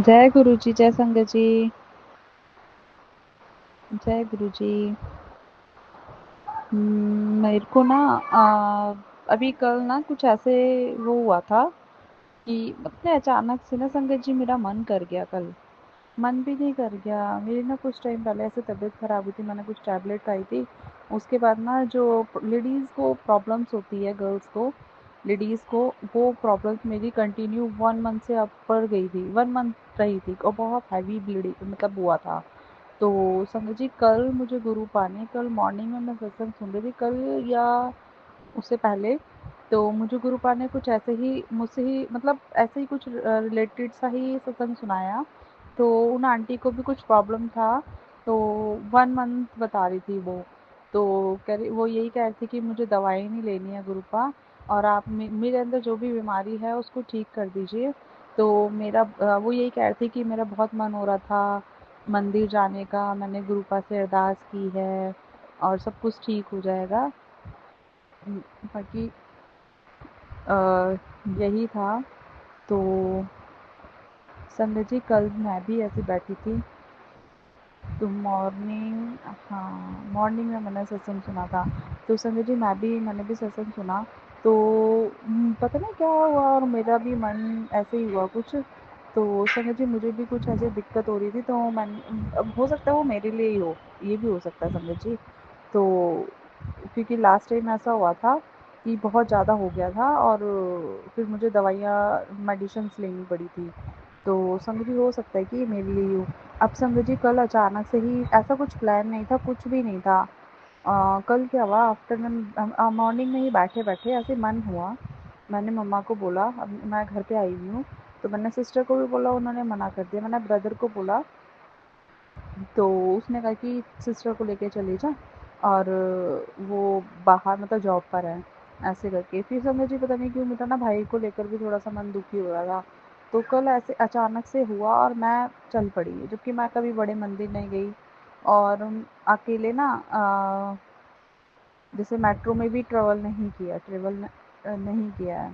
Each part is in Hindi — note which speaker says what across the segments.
Speaker 1: जय गुरु जी, जय संगत जी। जय गुरु जी। मेरे को ना अभी कल ना कुछ ऐसे वो हुआ था कि मतलब अचानक से ना संगत जी मेरा मन कर गया कल। मन भी नहीं कर गया। मेरी ना कुछ टाइम पहले ऐसे तबीयत खराब हुई थी, मैंने कुछ टैबलेट खाई थी। उसके बाद ना जो लेडीज़ को प्रॉब्लम्स होती है, गर्ल्स को, लेडीज़ को, वो प्रॉब्लम्स मेरी कंटिन्यू 1 मंथ से अब बढ़ गई थी, 1 मंथ रही थी और बहुत हैवी ब्लीडिंग मतलब हुआ था। तो संगत जी कल मुझे गुरु पाने, कल मॉर्निंग में मैं सत्संग सुन रही थी कल या उससे पहले। तो मुझे गुरुपा ने कुछ ऐसे ही मुझसे ही मतलब ऐसे ही कुछ रिलेटेड सा ही सत्संग सुनाया। तो उन आंटी को भी कुछ प्रॉब्लम था। तो 1 मंथ बता रही थी वो। तो कह रही वो यही कह रही थी कि मुझे दवाई नहीं लेनी है गुरुपा, और आप मेरे अंदर जो भी बीमारी है उसको ठीक कर दीजिए। तो मेरा वो यही कह रही थी कि मेरा बहुत मन हो रहा था मंदिर जाने का, मैंने गुरुपा से अरदास की है और सब कुछ ठीक हो जाएगा। बाकी यही था। तो संगत जी कल मैं भी ऐसे बैठी थी। तो मॉर्निंग, हाँ मॉर्निंग में मैंने सत्संग सुना था। तो संगत जी मैंने भी सत्संग सुना। तो पता नहीं क्या हुआ और मेरा भी मन ऐसे ही हुआ कुछ। तो संगत जी मुझे भी कुछ ऐसे दिक्कत हो रही थी, तो अब हो सकता है वो मेरे लिए ही हो, ये भी हो सकता है संगत जी। तो क्योंकि लास्ट टाइम ऐसा हुआ था कि बहुत ज़्यादा हो गया था और फिर मुझे दवाइयाँ मेडिसिन्स लेनी पड़ी थी। तो संगत जी हो सकता है कि ये मेरे लिए ही हो। अब संगत जी कल अचानक से ही ऐसा कुछ प्लान नहीं था, कुछ भी नहीं था। कल क्या हुआ, आफ्टरनून मॉर्निंग में ही बैठे बैठे ऐसे मन हुआ। मैंने मम्मा को बोला, अब मैं घर पे आई हुई हूँ। तो मैंने सिस्टर को भी बोला, उन्होंने मना कर दिया। मैंने ब्रदर को बोला, तो उसने कहा कि सिस्टर को लेके चली जा, और वो बाहर मतलब जॉब पर है, ऐसे करके। फिर समझ जी पता नहीं क्यों मेरा ना भाई को लेकर भी थोड़ा सा मन दुखी हो रहा था। तो कल ऐसे अचानक से हुआ और मैं चल पड़ी, जबकि मैं कभी बड़े मंदिर नहीं गई। और अकेले ना जैसे मेट्रो में भी नहीं किया है।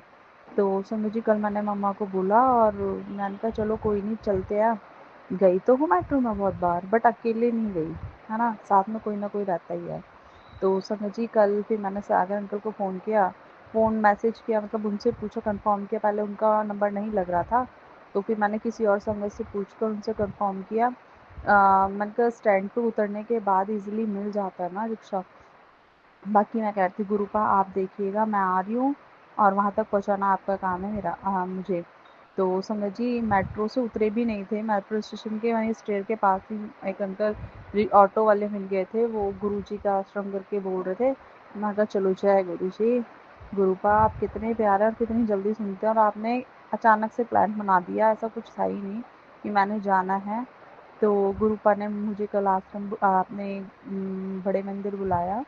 Speaker 1: तो समझ जी कल मैंने मम्मा को बोला और मैंने कहा चलो कोई नहीं चलते हैं। गई तो हूँ मेट्रो में बहुत बार, बट अकेले नहीं गई, है ना, साथ में कोई ना कोई रहता ही है। तो समझिए कल फिर मैंने सागर अंकल को फ़ोन किया, फ़ोन मैसेज किया, मतलब उनसे पूछा, कंफर्म किया। पहले उनका नंबर नहीं लग रहा था, तो फिर मैंने किसी और संगत से पूछकर उनसे कंफर्म किया। मैंने कहा स्टैंड पे उतरने के बाद इजीली मिल जाता है ना रिक्शा। बाकी मैं कहती गुरुपा आप देखिएगा, मैं आ रही हूँ और वहाँ तक पहुँचाना आपका काम है मेरा, मुझे। तो संगत जी मेट्रो से उतरे भी नहीं थे, मेट्रो स्टेशन के वहीं स्टेयर के पास ही एक अंकल ऑटो वाले मिल गए थे, वो गुरुजी का आश्रम करके बोल रहे थे। मैं कहा चलो जय गुरु जी। गुरुपा आप कितने प्यारे और कितनी जल्दी सुनते हैं, और आपने अचानक से प्लान बना दिया, ऐसा कुछ था ही नहीं कि मैंने जाना है। तो गुरुपा ने मुझे कल आश्रम आपने बड़े मंदिर बुलाया,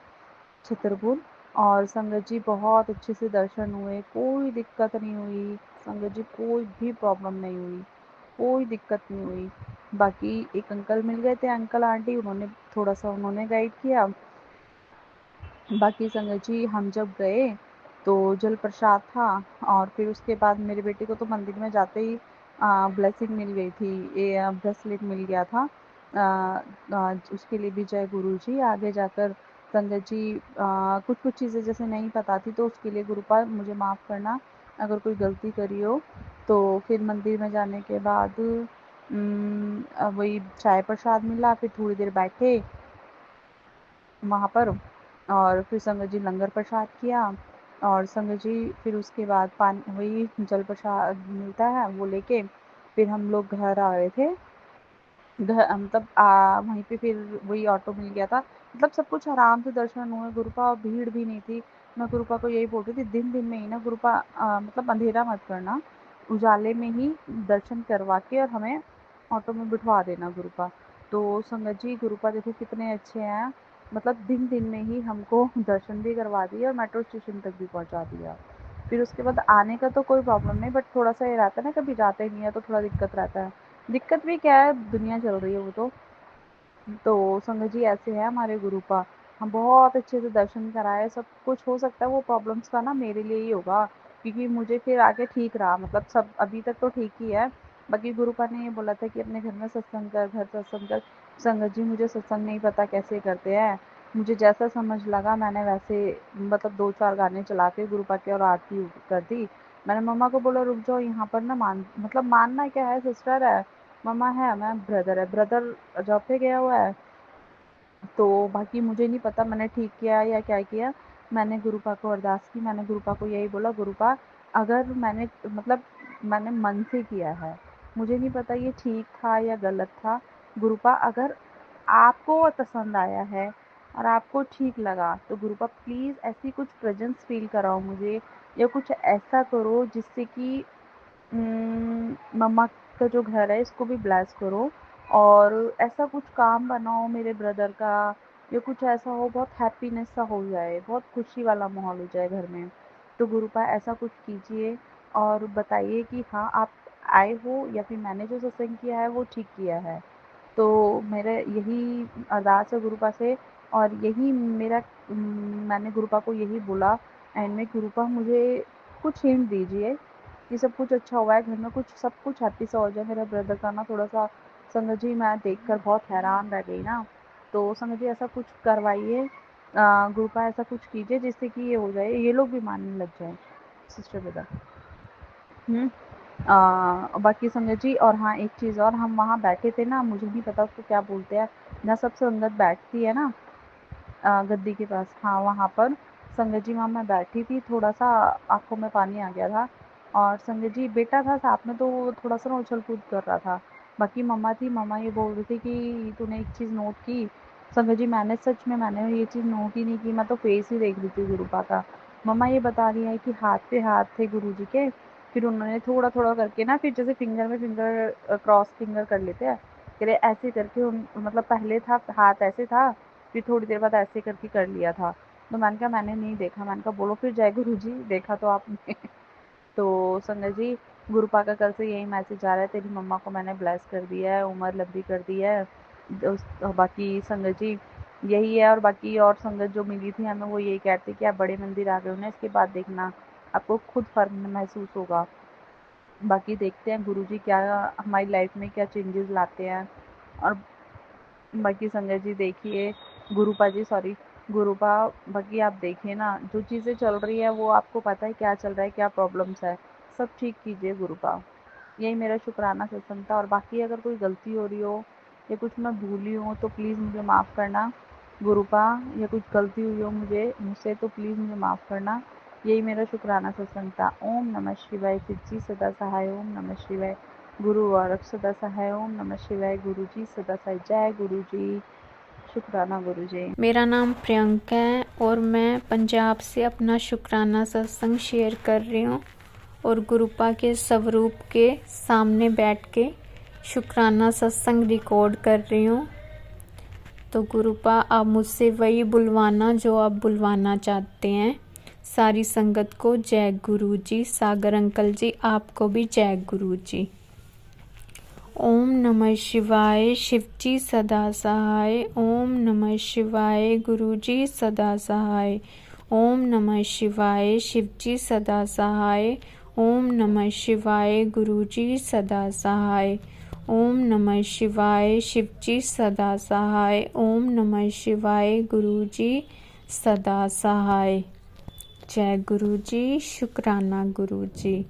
Speaker 1: छतरपुर। और संगत जी बहुत अच्छे से दर्शन हुए, कोई दिक्कत नहीं हुई। संगत जी कोई भी प्रॉब्लम नहीं हुई, कोई दिक्कत नहीं हुई। बाकी एक अंकल मिल गए थे, अंकल आंटी, उन्होंने थोड़ा सा उन्होंने गाइड किया। बाकी संगत जी हम जब गए तो जल प्रसाद था, और फिर उसके बाद मेरे बेटे को तो मंदिर में जाते ही ब्लेसिंग मिल गई थी, ये ब्रेसलेट मिल गया था। उसके लिए भी जय गुरु जी। आगे जाकर संगत जी कुछ कुछ चीज़ें जैसे नहीं पता थी, तो उसके लिए गुरुपा मुझे माफ़ करना अगर कोई गलती करी हो। तो फिर मंदिर में जाने के बाद वही चाय प्रसाद मिला, फिर थोड़ी देर बैठे वहाँ पर, और फिर संगत जी लंगर प्रसाद किया। और संगत जी फिर उसके बाद पानी वही जल प्रसाद मिलता है वो लेके फिर हम लोग घर आ रहे थे। मतलब वहीं पे फिर वही ऑटो मिल गया था। मतलब सब कुछ आराम से दर्शन हुए गुरुपा, और भीड़ भी नहीं थी। मैं गुरुपा को यही बोल रही थी दिन दिन में ही ना गुरुपा, मतलब अंधेरा मत करना, उजाले में ही दर्शन करवा के और हमें ऑटो में बिठवा देना गुरुपा। तो संगत जी गुरुपा देखो कितने अच्छे हैं, मतलब दिन दिन में ही हमको दर्शन भी करवा दिया और मेट्रो स्टेशन तक भी पहुंचा दिया। फिर उसके बाद आने का तो कोई प्रॉब्लम नहीं, बट थोड़ा सा ये रहता है ना, कभी जाते नहीं है तो थोड़ा दिक्कत रहता है। दिक्कत भी क्या है, दुनिया चल रही है वो तो। तो संगत जी ऐसे है हमारे गुरुपा, हम बहुत अच्छे से दर्शन कराए, सब कुछ। हो सकता है वो प्रॉब्लम्स का ना मेरे लिए ही होगा, क्योंकि मुझे फिर आगे ठीक रहा, मतलब सब अभी तक तो ठीक ही है। बाकी गुरुपा ने ये बोला था कि अपने घर में सत्संग कर, घर सत्संग कर। संगत जी मुझे सत्संग नहीं पता कैसे करते हैं, मुझे जैसा समझ लगा मैंने वैसे मतलब 2-4 गाने चला के गुरुपा की और आरती कर दी। मैंने मम्मा को बोला रुक जाओ यहाँ पर ना मतलब मानना क्या है, सिस्टर है, मम्मा है, मैं ब्रदर है, ब्रदर जॉब पे गया हुआ है। तो बाकी मुझे नहीं पता मैंने ठीक किया या क्या किया। मैंने गुरुपा को अरदास की, मैंने गुरुपा को यही बोला, गुरुपा अगर मैंने मतलब मैंने मन से किया है, मुझे नहीं पता ये ठीक था या गलत था। गुरुपा अगर आपको पसंद आया है और आपको ठीक लगा तो गुरुपा प्लीज़ ऐसी कुछ प्रेजेंस फ़ील कराओ मुझे, या कुछ ऐसा करो जिससे कि मम्मा का जो घर है इसको भी ब्लेस करो, और ऐसा कुछ काम बनाओ मेरे ब्रदर का, या कुछ ऐसा हो बहुत हैप्पीनेस सा हो जाए, बहुत खुशी वाला माहौल हो जाए घर में। तो गुरुपा ऐसा कुछ कीजिए और बताइए कि हाँ आप आए हो या फिर मैंने जो सत्संग किया है वो ठीक किया है। तो मेरे यही अरदास है गुरुपा से, और यही मेरा मैंने गुरुपा को यही बोला एंड में, गुरुपा मुझे कुछ हिंट दीजिए कि सब कुछ अच्छा हुआ है घर में, कुछ सब कुछ हैप्पी सा हो जाए। मेरा ब्रदर का ना थोड़ा सा संगत जी मैं देखकर बहुत हैरान रह गई ना, तो संगत जी ऐसा कुछ करवाइए, गुरुपा ऐसा कुछ कीजिए जिससे कि ये हो जाए, ये लोग भी मानने लग जाए सिस्टर ब्रदर। बाकी संगत जी, और हाँ एक चीज़ और, हम वहाँ बैठे थे ना, मुझे नहीं पता उसको क्या बोलते हैं, जहाँ सब संगत बैठती है ना गद्दी के पास, हाँ वहाँ पर संगत जी वहाँ मैं बैठी थी, थोड़ा सा आंखों में पानी आ गया था, और संगत जी बेटा था साथ में तो वो थोड़ा सा ना उछल कूद कर रहा था। बाकी मम्मा थी, मम्मा ये बोल रही थी कि तूने एक चीज़ नोट की। संगत जी मैंने सच में मैंने ये चीज़ नोट ही नहीं की, मैं तो फेस ही देख रही थी गुरुपा का। मम्मा ये बता रही है कि हाथ पे हाथ थे गुरु जी के, फिर उन्होंने थोड़ा थोड़ा करके ना, फिर जैसे फिंगर में फिंगर क्रॉस फिंगर कर लेते हैं, कह रहे ऐसे करके मतलब पहले था हाथ ऐसे था, फिर थोड़ी देर बाद ऐसे करके कर लिया था। तो मैंने कहा मैंने नहीं देखा, मैंने कहा बोलो फिर जय गुरु जी, देखा तो आपने। तो संगत जी गुरुपा का कल से यही मैसेज आ रहा है, तेरी मम्मा को मैंने ब्लेस कर दिया है, उम्र लंबी कर दी है। बाकी संगत जी यही है, और बाकी और संगत जो मिली थी हमें वो यही कहती कि आप बड़े मंदिर आ गए हो ना, इसके बाद देखना आपको खुद फर्क महसूस होगा। बाकी देखते हैं गुरुजी क्या हमारी लाइफ में क्या चेंजेस लाते हैं। और बाकी संजय जी देखिए, गुरुपा जी सॉरी गुरुपा, बाकी आप देखिए ना जो चीज़ें चल रही है वो आपको पता है क्या चल रहा है, क्या प्रॉब्लम्स है, सब ठीक कीजिए गुरुपा। यही मेरा शुक्राना सत्संग था, और बाकी अगर कोई गलती हो रही हो या कुछ मैं भूली हूँ तो प्लीज़ मुझे माफ़ करना गुरुपा, या कुछ गलती हुई हो मुझसे तो प्लीज़ मुझे माफ़ करना। यही मेरा शुक्राना सत्संग था। ओम नमः शिवाय, चिच्ची सदा सहाय, ओम नमः शिवाय, गुरु और सदा सहाय, ओम नमः शिवाय, गुरु जी सदा सहाय, जय गुरु जी, शुक्राना गुरु जी।
Speaker 2: मेरा नाम प्रियंका है और मैं पंजाब से अपना शुक्राना सत्संग शेयर कर रही हूँ, और गुरुपा के स्वरूप के सामने बैठ के शुक्राना सत्संग रिकॉर्ड कर रही हूँ। तो गुरुपा आप मुझसे वही बुलवाना जो आप बुलवाना चाहते हैं। सारी संगत को जय गुरु जी। सागर अंकल जी आपको भी जय गुरु जी। ओम नमः शिवाय, शिवजी सदा सहाय। ओम नमः शिवाय, गुरुजी सदा सहाय। ओम नमः शिवाय, शिवजी सदा सहाय। ओम नमः शिवाय, गुरुजी सदा सहाय। ओम नमः शिवाय, शिवजी सदा सहाय। ओम नमः शिवाय, गुरुजी सदा सहाय। जय गुरुजी, शुक्राना गुरुजी।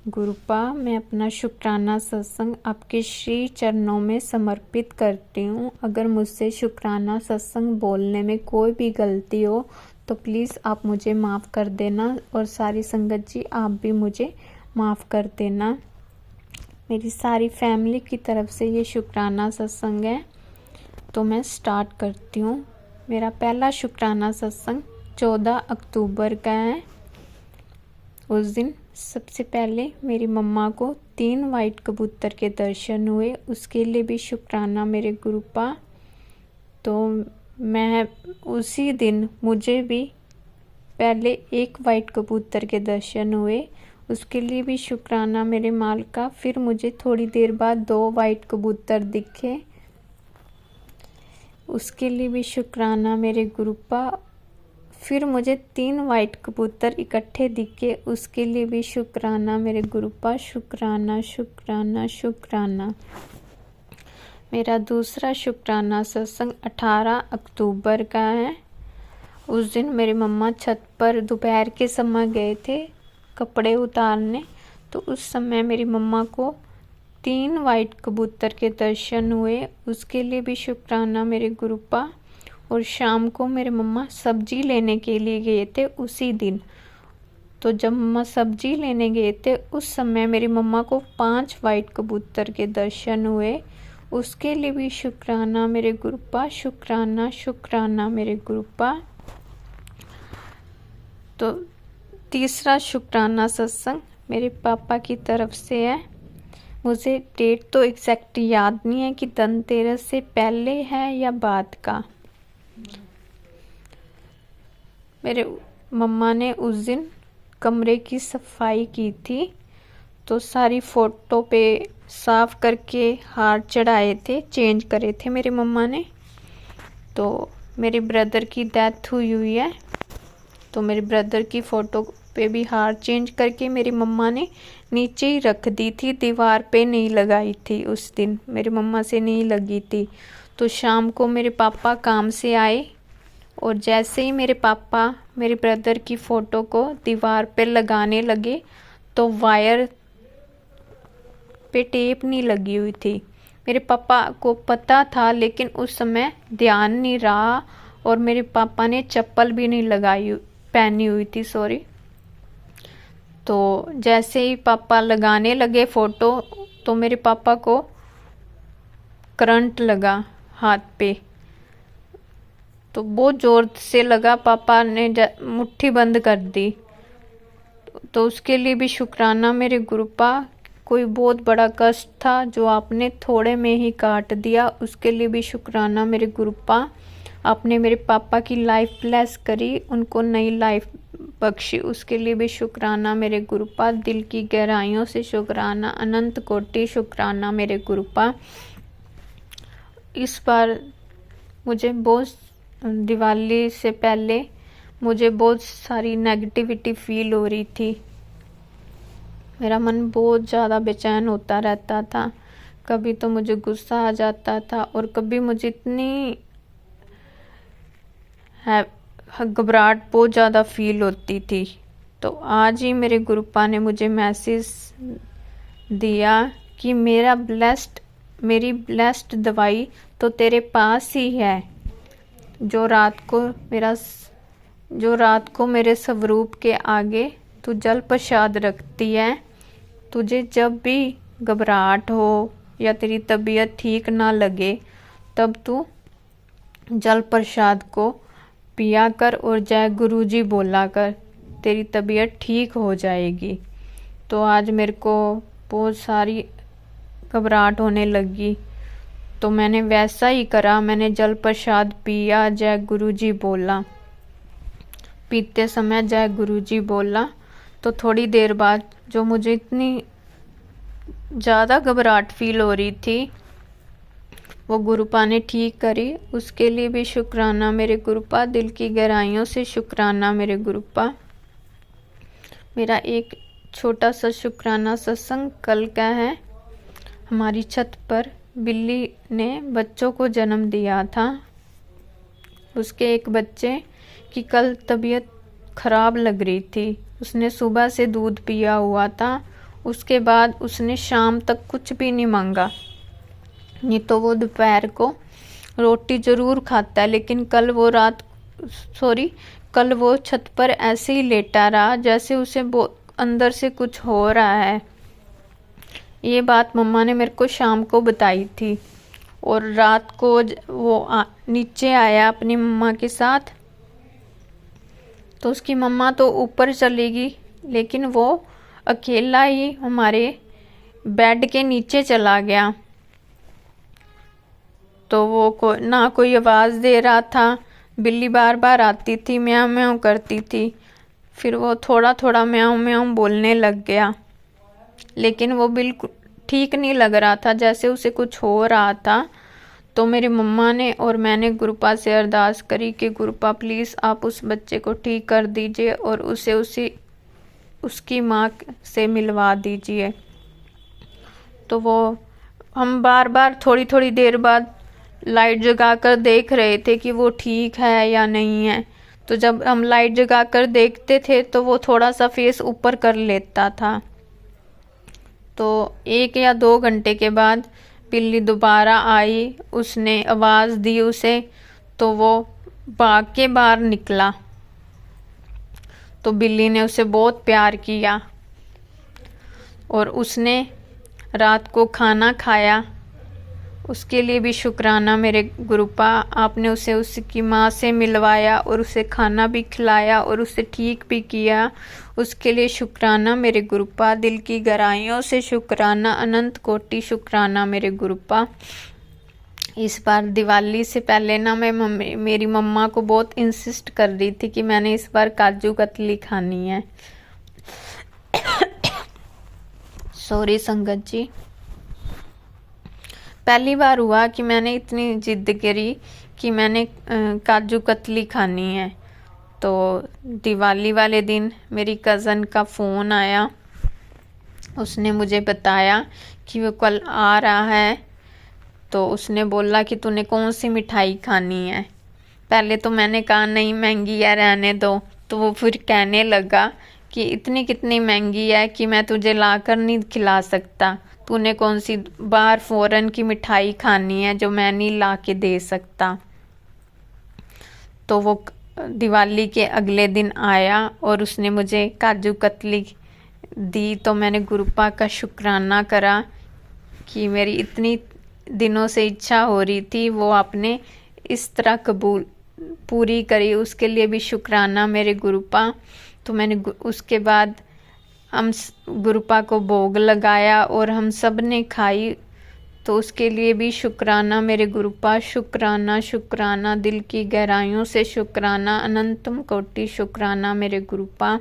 Speaker 2: गुरुपा मैं अपना शुक्राना सत्संग आपके श्री चरणों में समर्पित करती हूँ। अगर मुझसे शुक्राना सत्संग बोलने में कोई भी गलती हो तो प्लीज़ आप मुझे माफ़ कर देना, और सारी संगत जी आप भी मुझे माफ़ कर देना। मेरी सारी फैमिली की तरफ से ये शुक्राना सत्संग है। तो मैं स्टार्ट करती हूँ। मेरा पहला शुक्राना सत्संग 14 अक्टूबर का है। उस दिन सबसे पहले मेरी मम्मा को 3 वाइट कबूतर के दर्शन हुए, उसके लिए भी शुक्राना मेरे गुरुपा। तो मैं उसी दिन मुझे भी पहले 1 वाइट कबूतर के दर्शन हुए, उसके लिए भी शुक्राना मेरे मालिका। फिर मुझे थोड़ी देर बाद 2 वाइट कबूतर दिखे, उसके लिए भी शुक्राना मेरे गुरुपा। फिर मुझे 3 वाइट कबूतर इकट्ठे दिखे, उसके लिए भी शुक्राना मेरे गुरुपा, शुक्राना शुक्राना शुक्राना। मेरा दूसरा शुक्राना सत्संग 18 अक्टूबर का है। उस दिन मेरी मम्मा छत पर दोपहर के समय गए थे कपड़े उतारने, तो उस समय मेरी मम्मा को 3 वाइट कबूतर के दर्शन हुए, उसके लिए भी शुक्राना मेरे गुरुपा। और शाम को मेरे मम्मा सब्जी लेने के लिए गए थे उसी दिन, तो जब मम्मा सब्जी लेने गए थे उस समय मेरी मम्मा को 5 वाइट कबूतर के दर्शन हुए, उसके लिए भी शुक्राना मेरे गुरुपा, शुक्राना शुक्राना मेरे गुरुपा। तो तीसरा शुक्राना सत्संग मेरे पापा की तरफ से है। मुझे डेट तो एग्जैक्ट याद नहीं है कि धनतेरस से पहले है या बाद का। मेरे मम्मा ने उस दिन कमरे की सफाई की थी, तो सारी फ़ोटो पे साफ़ करके हार चढ़ाए थे, चेंज करे थे मेरे मम्मा ने। तो मेरे ब्रदर की डेथ हुई है, तो मेरे ब्रदर की फ़ोटो पे भी हार चेंज करके मेरी मम्मा ने नीचे ही रख दी थी, दीवार पे नहीं लगाई थी। उस दिन मेरी मम्मा से नहीं लगी थी। तो शाम को मेरे पापा काम से आए और जैसे ही मेरे पापा मेरे ब्रदर की फ़ोटो को दीवार पे लगाने लगे तो वायर पे टेप नहीं लगी हुई थी। मेरे पापा को पता था लेकिन उस समय ध्यान नहीं रहा, और मेरे पापा ने चप्पल भी नहीं पहनी हुई थी, सॉरी। तो जैसे ही पापा लगाने लगे फ़ोटो तो मेरे पापा को करंट लगा हाथ पे, तो बहुत ज़ोर से लगा, पापा ने मुट्ठी बंद कर दी। तो उसके लिए भी शुक्राना मेरे गुरुपा। कोई बहुत बड़ा कष्ट था जो आपने थोड़े में ही काट दिया, उसके लिए भी शुक्राना मेरे गुरुपा। आपने मेरे पापा की लाइफ ब्लेस करी, उनको नई लाइफ बख्शी, उसके लिए भी शुक्राना मेरे गुरुपा। दिल की गहराइयों से शुक्राना, अनंत कोटि शुक्राना मेरे गुरुपा। इस बार मुझे बहुत दिवाली से पहले मुझे बहुत सारी नेगेटिविटी फील हो रही थी। मेरा मन बहुत ज़्यादा बेचैन होता रहता था, कभी तो मुझे गुस्सा आ जाता था और कभी मुझे इतनी घबराहट बहुत ज़्यादा फील होती थी। तो आज ही मेरे गुरुपा ने मुझे मैसेज दिया कि मेरी ब्लेस्ड दवाई तो तेरे पास ही है, जो रात को मेरे स्वरूप के आगे तू जल प्रसाद रखती है। तुझे जब भी घबराहट हो या तेरी तबीयत ठीक ना लगे तब तू जल प्रसाद को पिया कर और जय गुरुजी बोला कर, तेरी तबीयत ठीक हो जाएगी। तो आज मेरे को बहुत सारी घबराहट होने लगी, तो मैंने वैसा ही करा, मैंने जल प्रसाद पिया, जय गुरुजी बोला। पीते समय जय गुरुजी बोला तो थोड़ी देर बाद जो मुझे इतनी ज़्यादा घबराहट फील हो रही थी वो गुरुपा ने ठीक करी, उसके लिए भी शुक्राना मेरे गुरुपा। दिल की गहराइयों से शुक्राना मेरे गुरुपा। मेरा एक छोटा सा शुक्राना सत्संग कल का है। हमारी छत पर बिल्ली ने बच्चों को जन्म दिया था। उसके एक बच्चे की कल तबीयत खराब लग रही थी, उसने सुबह से दूध पिया हुआ था, उसके बाद उसने शाम तक कुछ भी नहीं मांगा, नहीं तो वो दोपहर को रोटी ज़रूर खाता है, लेकिन कल वो छत पर ऐसे ही लेटा रहा जैसे उसे अंदर से कुछ हो रहा है। ये बात मम्मा ने मेरे को शाम को बताई थी, और रात को वो नीचे आया अपनी मम्मा के साथ, तो उसकी मम्मा तो ऊपर चली गई, लेकिन वो अकेला ही हमारे बेड के नीचे चला गया। तो वो ना कोई आवाज़ दे रहा था, बिल्ली बार बार आती थी, म्याऊं म्याऊं करती थी, फिर वो थोड़ा थोड़ा म्याऊं म्याऊं बोलने लग गया, लेकिन वो बिल्कुल ठीक नहीं लग रहा था, जैसे उसे कुछ हो रहा था। तो मेरी मम्मा ने और मैंने गुरुपा से अरदास करी कि गुरुपा प्लीज़ आप उस बच्चे को ठीक कर दीजिए और उसे उसकी माँ से मिलवा दीजिए। तो वो हम बार बार थोड़ी थोड़ी देर बाद लाइट जगाकर देख रहे थे कि वो ठीक है या नहीं है। तो जब हम लाइट जगाकर देखते थे तो वो थोड़ा सा फेस ऊपर कर लेता था। तो 1 या 2 घंटे के बाद बिल्ली दोबारा आई, उसने आवाज़ दी उसे, तो वो भाग के बाहर निकला। तो बिल्ली ने उसे बहुत प्यार किया और उसने रात को खाना खाया। उसके लिए भी शुक्राना मेरे गुरुपा, आपने उसे उसकी माँ से मिलवाया और उसे खाना भी खिलाया और उसे ठीक भी किया। उसके लिए शुक्राना मेरे गुरुपा, दिल की गहराइयों से शुक्राना, अनंत कोटि शुक्राना मेरे गुरुपा। इस बार दिवाली से पहले ना मैं मेरी मम्मा को बहुत इंसिस्ट कर रही थी कि मैंने इस बार काजू कतली खानी है। सॉरी संगत जी, पहली बार हुआ कि मैंने इतनी जिद करी कि मैंने काजू कतली खानी है। तो दिवाली वाले दिन मेरी कज़न का फ़ोन आया, उसने मुझे बताया कि वो कल आ रहा है। तो उसने बोला कि तूने कौन सी मिठाई खानी है। पहले तो मैंने कहा नहीं महंगी है रहने दो। तो वो फिर कहने लगा कि इतनी कितनी महंगी है कि मैं तुझे लाकर नहीं खिला सकता, तूने कौन सी बाहर फॉरेन की मिठाई खानी है जो मैं नहीं ला के दे सकता। तो वो दिवाली के अगले दिन आया और उसने मुझे काजू कतली दी। तो मैंने गुरुपा का शुक्राना करा कि मेरी इतनी दिनों से इच्छा हो रही थी, वो आपने इस तरह पूरी करी, उसके लिए भी शुक्राना मेरे गुरुपा। तो मैंने उसके बाद हम गुरुपा को भोग लगाया और हम सब ने खाई। तो उसके लिए भी शुक्राना मेरे गुरुपा, शुक्राना शुक्राना, दिल की गहराइयों से शुक्राना, अनंतम कोटि शुक्राना मेरे गुरुपा।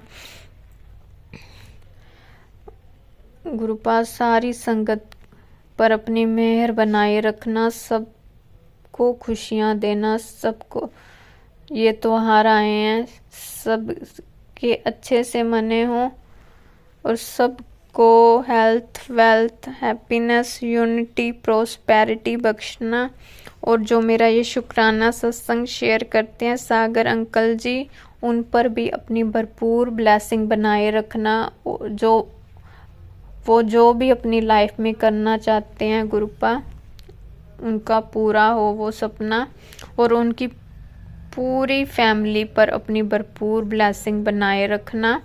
Speaker 2: गुरुपा सारी संगत पर अपनी मेहर बनाए रखना, सबको खुशियाँ देना, सबको ये त्योहार आए हैं सब के अच्छे से मने हों और सबको health, wealth, happiness, unity, prosperity बख्शना। और जो मेरा ये शुक्राना सत्संग शेयर करते हैं सागर अंकल जी, उन पर भी अपनी भरपूर ब्लेसिंग बनाए रखना। जो भी अपनी लाइफ में करना चाहते हैं गुरुपा, उनका पूरा हो वो सपना। और उनकी पूरी फैमिली पर अपनी भरपूर ब्लेसिंग बनाए रखना।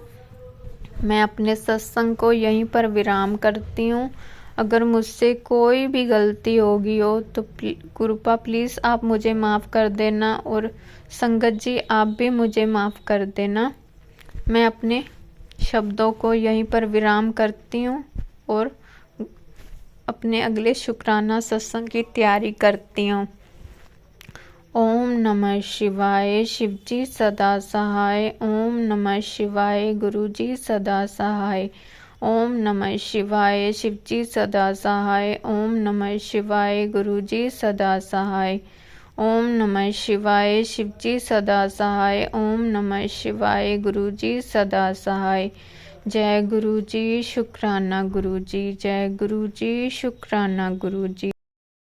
Speaker 2: मैं अपने सत्संग को यहीं पर विराम करती हूँ। अगर मुझसे कोई भी गलती होगी हो तो गुरुपा प्लीज़ आप मुझे माफ़ कर देना और संगत जी आप भी मुझे माफ़ कर देना। मैं अपने शब्दों को यहीं पर विराम करती हूँ और अपने अगले शुक्राना सत्संग की तैयारी करती हूँ। ओम नमः शिवाय, शिवजी सदा सहाय। ओम नमः शिवाय, गुरुजी सदा सहाय। ओम नमः शिवाय, शिवजी सदा सहाय। ओम नमः शिवाय, गुरुजी सदा सहाय। ओम नमः शिवाय, शिवजी सदा सहाय। ओम नमः शिवाय, गुरुजी सदा सहाय। जय गुरुजी, शुक्राना गुरुजी, जय गुरुजी, शुक्राना गुरुजी।